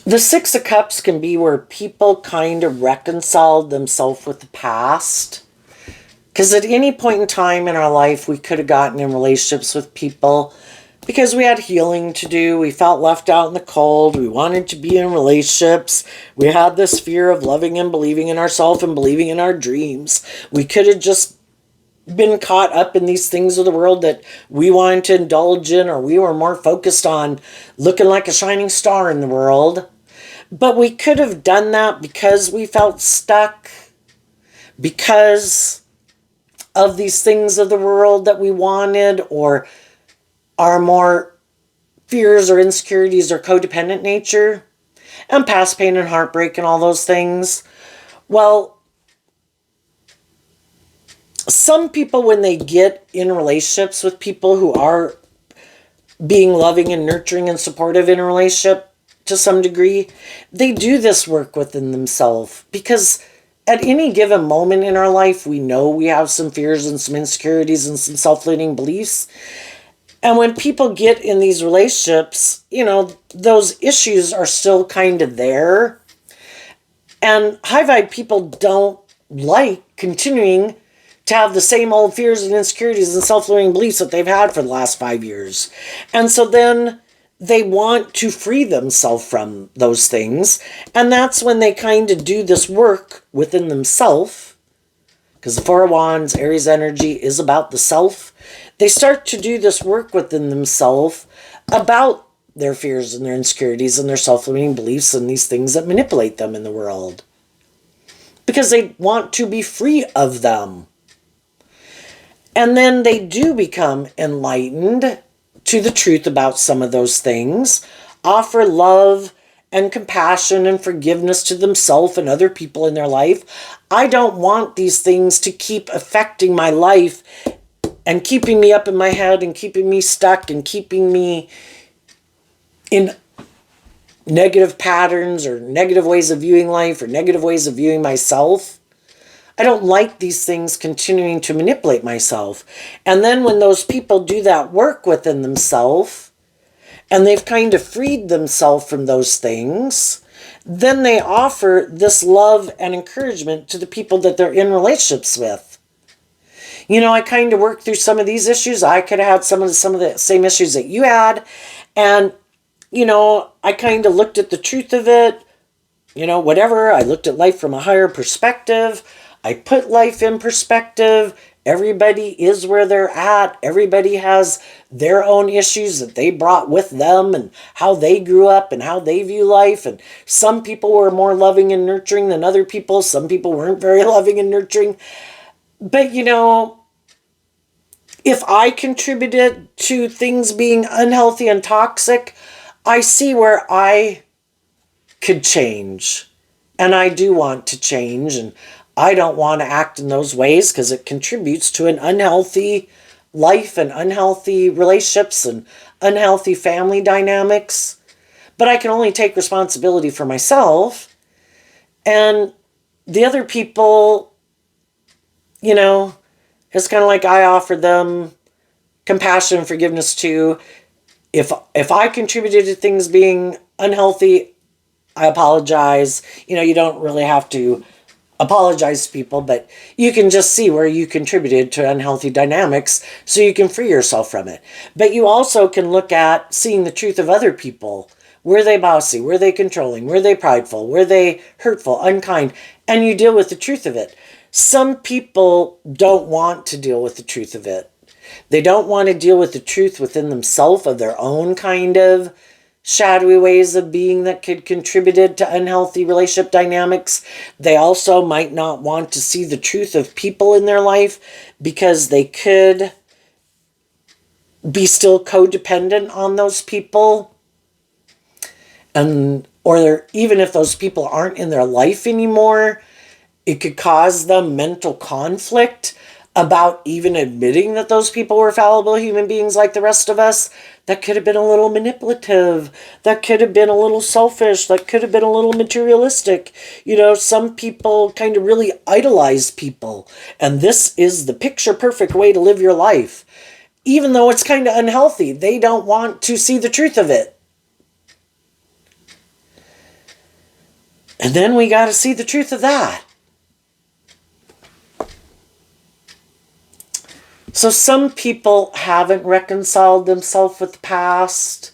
Speaker 1: The Six of Cups can be where people kind of reconciled themselves with the past. Because at any point in time in our life, we could have gotten in relationships with people because we had healing to do. We felt left out in the cold. We wanted to be in relationships. We had this fear of loving and believing in ourselves and believing in our dreams. We could have just been caught up in these things of the world that we wanted to indulge in, or we were more focused on looking like a shining star in the world. But we could have done that because we felt stuck, because of these things of the world that we wanted, or our more fears or insecurities or codependent nature, and past pain and heartbreak and all those things. Well, some people, when they get in relationships with people who are being loving and nurturing and supportive in a relationship to some degree, they do this work within themselves, because at any given moment in our life, we know we have some fears and some insecurities and some self-limiting beliefs. And when people get in these relationships, you know, those issues are still kind of there. And high vibe people don't like continuing to have the same old fears and insecurities and self-limiting beliefs that they've had for the last 5 years. And so then they want to free themselves from those things. And that's when they kind of do this work within themselves. Because the Four of Wands, Aries energy, is about the self. They start to do this work within themselves about their fears and their insecurities and their self-limiting beliefs and these things that manipulate them in the world. Because they want to be free of them. And then they do become enlightened to the truth about some of those things, offer love and compassion and forgiveness to themselves and other people in their life. I don't want these things to keep affecting my life and keeping me up in my head and keeping me stuck and keeping me in negative patterns or negative ways of viewing life or negative ways of viewing myself. I don't like these things continuing to manipulate myself. And then when those people do that work within themselves, and they've kind of freed themselves from those things, then they offer this love and encouragement to the people that they're in relationships with. You know, I kind of worked through some of these issues. I could have had some of the same issues that you had. And, you know, I kind of looked at the truth of it. You know, whatever. I looked at life from a higher perspective. I put life in perspective, Everybody is where they're at. Everybody has their own issues that they brought with them and how they grew up and how they view life. And some people were more loving and nurturing than other people. Some people weren't very loving and nurturing. But if I contributed to things being unhealthy and toxic, I see where I could change. And I do want to change. And I don't want to act in those ways because it contributes to an unhealthy life and unhealthy relationships and unhealthy family dynamics. But I can only take responsibility for myself. And the other people, it's kind of like I offer them compassion and forgiveness too. If I contributed to things being unhealthy, I apologize. You don't really have to apologize to people, but you can just see where you contributed to unhealthy dynamics so you can free yourself from it. But you also can look at seeing the truth of other people. Were they bossy? Were they controlling? Were they prideful? Were they hurtful, unkind? And you deal with the truth of it. Some people don't want to deal with the truth of it. They don't want to deal with the truth within themselves of their own kind of shadowy ways of being that could contributed to unhealthy relationship dynamics. They also might not want to see the truth of people in their life because they could be still codependent on those people. Or even if those people aren't in their life anymore, it could cause them mental conflict about even admitting that those people were fallible human beings like the rest of us. That could have been a little manipulative. That could have been a little selfish. That could have been a little materialistic. Some people kind of really idolize people. And this is the picture perfect way to live your life. Even though it's kind of unhealthy, they don't want to see the truth of it. And then we got to see the truth of that. So some people haven't reconciled themselves with the past.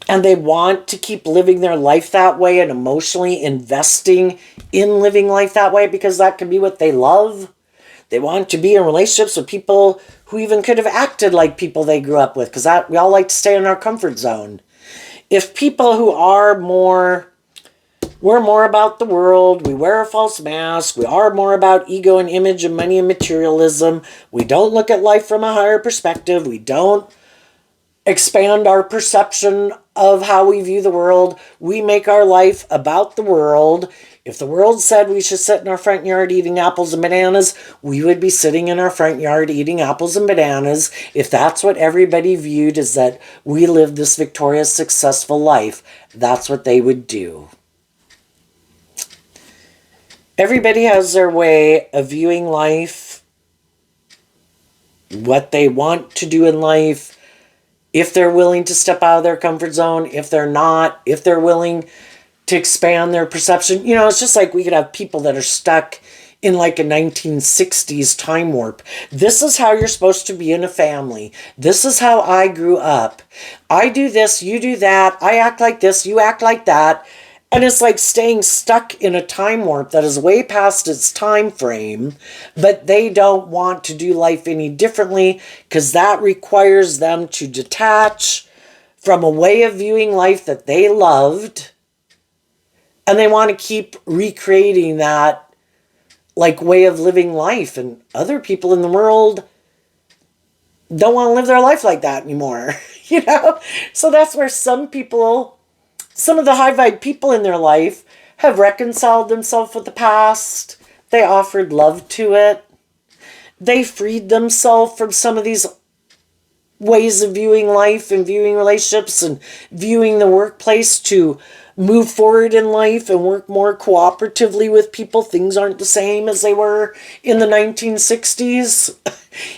Speaker 1: And they want to keep living their life that way and emotionally investing in living life that way because that can be what they love. They want to be in relationships with people who even could have acted like people they grew up with because we all like to stay in our comfort zone. If people who are we're more about the world, we wear a false mask, we are more about ego and image and money and materialism, we don't look at life from a higher perspective, we don't expand our perception of how we view the world, we make our life about the world. If the world said we should sit in our front yard eating apples and bananas, we would be sitting in our front yard eating apples and bananas. If that's what everybody viewed as that we live this victorious, successful life, that's what they would do. Everybody has their way of viewing life, what they want to do in life, if they're willing to step out of their comfort zone, if they're not, if they're willing to expand their perception. It's just like we could have people that are stuck in like a 1960s time warp. This is how you're supposed to be in a family. This is how I grew up. I do this, you do that. I act like this, you act like that. And it's like staying stuck in a time warp that is way past its time frame, but they don't want to do life any differently because that requires them to detach from a way of viewing life that they loved, and they want to keep recreating that like way of living life. And other people in the world don't want to live their life like that anymore, So that's where some of the high vibe people in their life have reconciled themselves with the past. They offered love to it. They freed themselves from some of these ways of viewing life and viewing relationships and viewing the workplace to move forward in life and work more cooperatively with people. Things aren't the same as they were in the 1960s.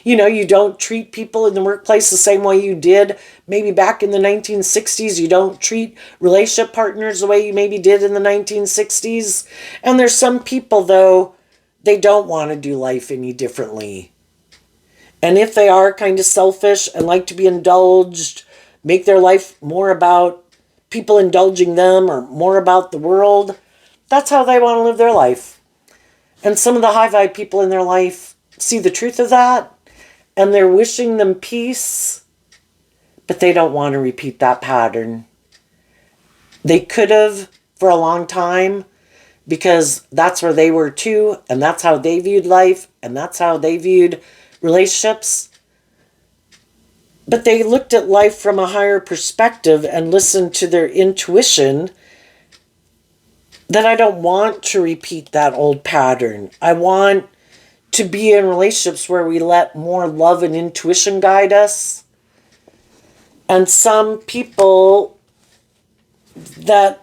Speaker 1: You don't treat people in the workplace the same way you did maybe back in the 1960s. You don't treat relationship partners the way you maybe did in the 1960s. And there's some people, though, they don't want to do life any differently. And if they are kind of selfish and like to be indulged, make their life more about people indulging them or more about the world, that's how they want to live their life. And some of the high vibe people in their life see the truth of that, and they're wishing them peace, but they don't want to repeat that pattern. They could have for a long time, because that's where they were too, and that's how they viewed life, and that's how they viewed relationships. But they looked at life from a higher perspective and listened to their intuition that I don't want to repeat that old pattern. I want to be in relationships where we let more love and intuition guide us. And some people that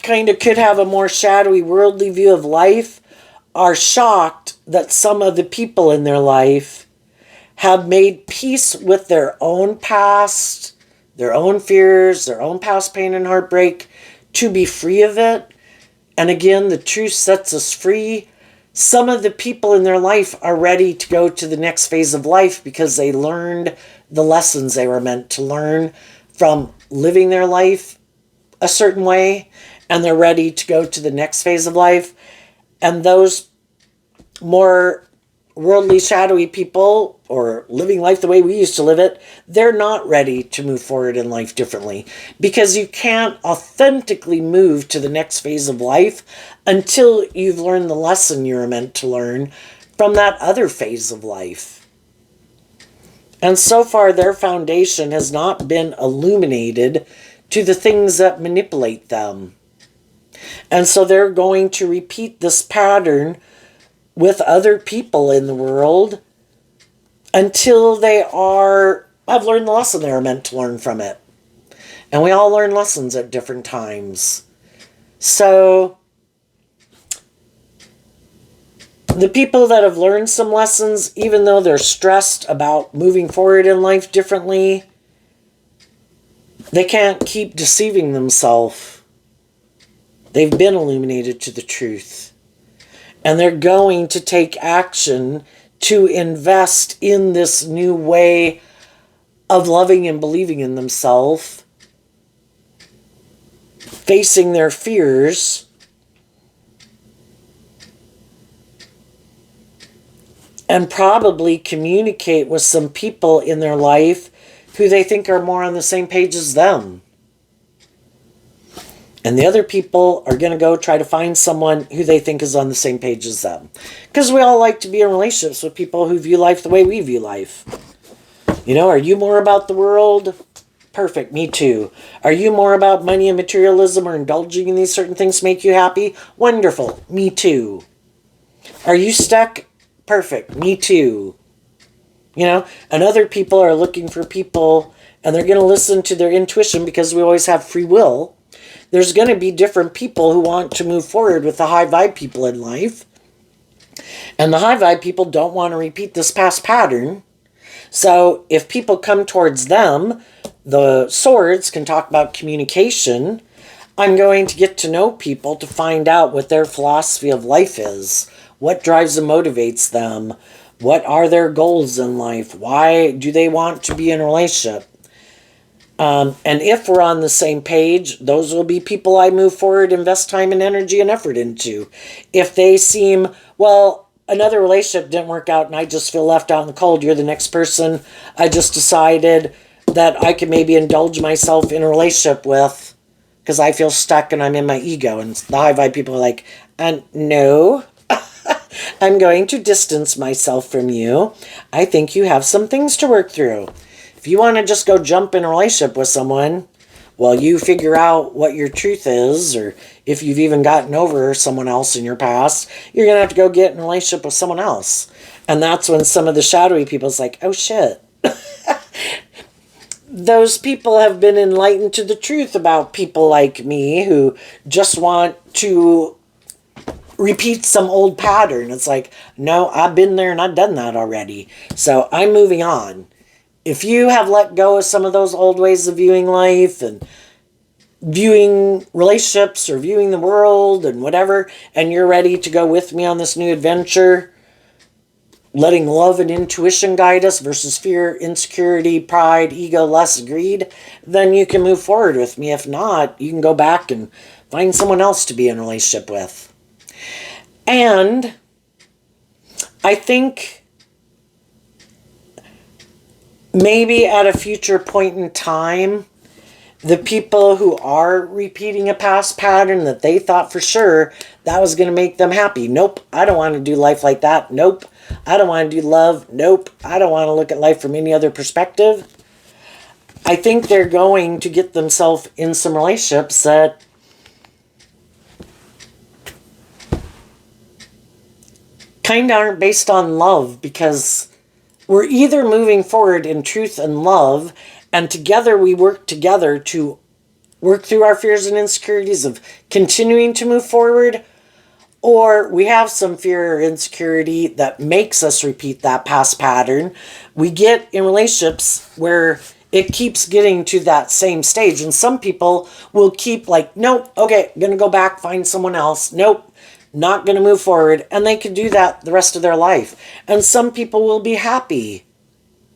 Speaker 1: kind of could have a more shadowy, worldly view of life are shocked that some of the people in their life have made peace with their own past, their own fears, their own past pain and heartbreak, to be free of it. And again, the truth sets us free. Some of the people in their life are ready to go to the next phase of life because they learned the lessons they were meant to learn from living their life a certain way, and they're ready to go to the next phase of life. And those more worldly, shadowy people, or living life the way we used to live it, they're not ready to move forward in life differently, because you can't authentically move to the next phase of life until you've learned the lesson you're meant to learn from that other phase of life. And so far, their foundation has not been illuminated to the things that manipulate them. And so they're going to repeat this pattern with other people in the world until they have learned the lesson they were meant to learn from it. And we all learn lessons at different times. So the people that have learned some lessons, even though they're stressed about moving forward in life differently, they can't keep deceiving themselves. They've been illuminated to the truth. And they're going to take action to invest in this new way of loving and believing in themselves, facing their fears, and probably communicate with some people in their life who they think are more on the same page as them. And the other people are going to go try to find someone who they think is on the same page as them. Because we all like to be in relationships with people who view life the way we view life. You know, are you more about the world? Perfect, me too. Are you more about money and materialism, or indulging in these certain things to make you happy? Wonderful, me too. Are you stuck? Perfect, me too. You know, and other people are looking for people, and they're going to listen to their intuition because we always have free will. There's going to be different people who want to move forward with the high vibe people in life. And the high vibe people don't want to repeat this past pattern. So if people come towards them, the swords can talk about communication. I'm going to get to know people to find out what their philosophy of life is. What drives and motivates them? What are their goals in life? Why do they want to be in a relationship? And if we're on the same page, those will be people I move forward, invest time and energy and effort into. If they seem, well, another relationship didn't work out and I just feel left out in the cold, you're the next person I just decided that I could maybe indulge myself in a relationship with because I feel stuck and I'm in my ego. And the high vibe people are like, no, I'm going to distance myself from you. I think you have some things to work through. If you want to just go jump in a relationship with someone while you figure out what your truth is, or if you've even gotten over someone else in your past, you're going to have to go get in a relationship with someone else. And that's when some of the shadowy people's like, oh shit. Those people have been enlightened to the truth about people like me who just want to repeat some old pattern. It's like, no, I've been there and I've done that already. So I'm moving on. If you have let go of some of those old ways of viewing life and viewing relationships or viewing the world and whatever, and you're ready to go with me on this new adventure, letting love and intuition guide us versus fear, insecurity, pride, ego, lust, greed, then you can move forward with me. If not, you can go back and find someone else to be in a relationship with. And I think maybe at a future point in time, the people who are repeating a past pattern that they thought for sure that was going to make them happy. Nope, I don't want to do life like that. Nope, I don't want to do love. Nope, I don't want to look at life from any other perspective. I think they're going to get themselves in some relationships that kind of aren't based on love, because we're either moving forward in truth and love, and together we work together to work through our fears and insecurities of continuing to move forward, or we have some fear or insecurity that makes us repeat that past pattern. We get in relationships where it keeps getting to that same stage, and some people will keep like, nope, okay, gonna go back, find someone else. Nope, not going to move forward, and they could do that the rest of their life. And some people will be happy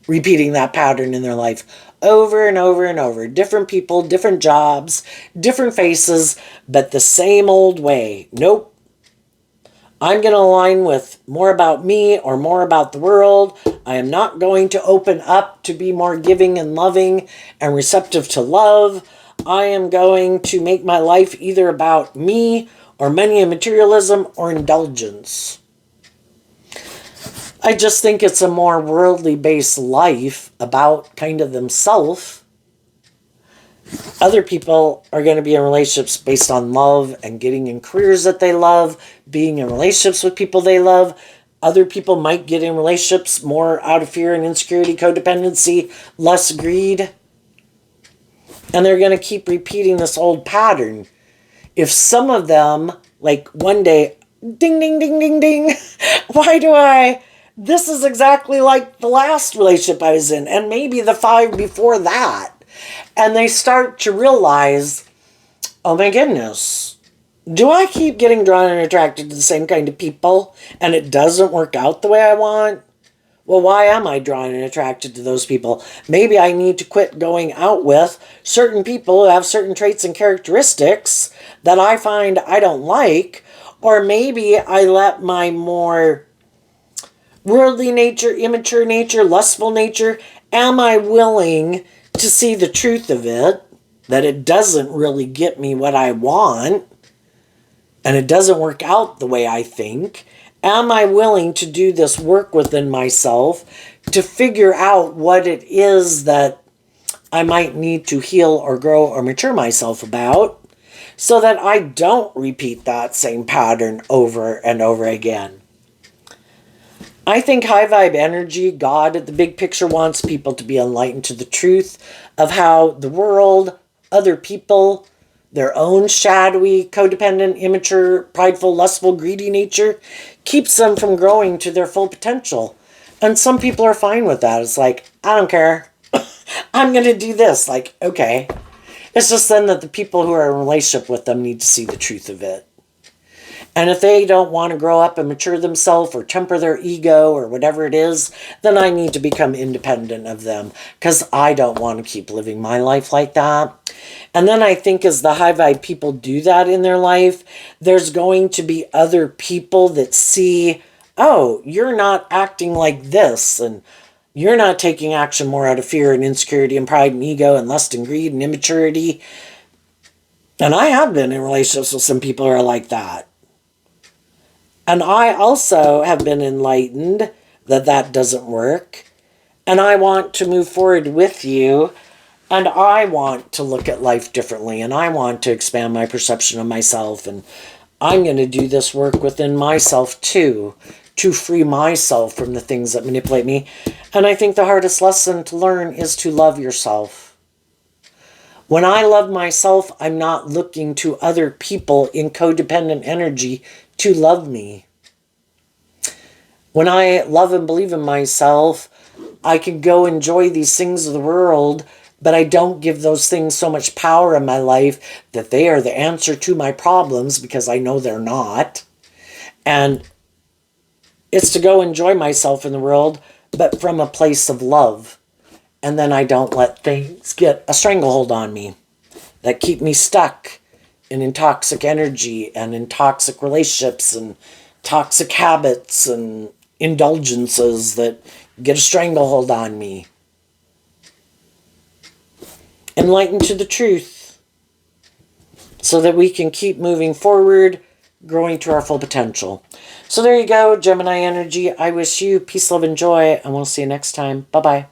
Speaker 1: repeating that pattern in their life over and over and over. Different people, different jobs, different faces, but the same old way. Nope. I'm going to align with more about me or more about the world. I am not going to open up to be more giving and loving and receptive to love. I am going to make my life either about me or money and materialism or indulgence. I just think it's a more worldly based life about kind of themselves. Other people are going to be in relationships based on love and getting in careers that they love, being in relationships with people they love. Other people might get in relationships more out of fear and insecurity, codependency, less greed. And they're going to keep repeating this old pattern. If some of them, like one day, ding, ding, ding, ding, ding, this is exactly like the last relationship I was in, and maybe the 5 before that. And they start to realize, oh my goodness, do I keep getting drawn and attracted to the same kind of people, and it doesn't work out the way I want? Well, why am I drawn and attracted to those people? Maybe I need to quit going out with certain people who have certain traits and characteristics that I find I don't like. Or maybe I let my more worldly nature, immature nature, lustful nature, am I willing to see the truth of it, that it doesn't really get me what I want, and it doesn't work out the way I think? Am I willing to do this work within myself to figure out what it is that I might need to heal or grow or mature myself about, so that I don't repeat that same pattern over and over again? I think high vibe energy, God, the big picture, wants people to be enlightened to the truth of how the world, other people, their own shadowy, codependent, immature, prideful, lustful, greedy nature keeps them from growing to their full potential. And some people are fine with that. It's like, I don't care. I'm going to do this. Like, okay. It's just then that the people who are in a relationship with them need to see the truth of it. And if they don't want to grow up and mature themselves or temper their ego or whatever it is, then I need to become independent of them, because I don't want to keep living my life like that. And then I think as the high vibe people do that in their life, there's going to be other people that see, oh, you're not acting like this, and you're not taking action more out of fear and insecurity and pride and ego and lust and greed and immaturity. And I have been in relationships with some people who are like that. And I also have been enlightened that that doesn't work. And I want to move forward with you. And I want to look at life differently. And I want to expand my perception of myself. And I'm going to do this work within myself too, to free myself from the things that manipulate me. And I think the hardest lesson to learn is to love yourself. When I love myself, I'm not looking to other people in codependent energy to love me. When I love and believe in myself, I can go enjoy these things of the world, but I don't give those things so much power in my life that they are the answer to my problems, because I know they're not. And it's to go enjoy myself in the world, but from a place of love. And then I don't let things get a stranglehold on me that keep me stuck in toxic energy and in toxic relationships and toxic habits and indulgences that get a stranglehold on me. Enlightened to the truth so that we can keep moving forward, growing to our full potential. So there you go, Gemini energy. I wish you peace, love, and joy, and we'll see you next time. Bye-bye.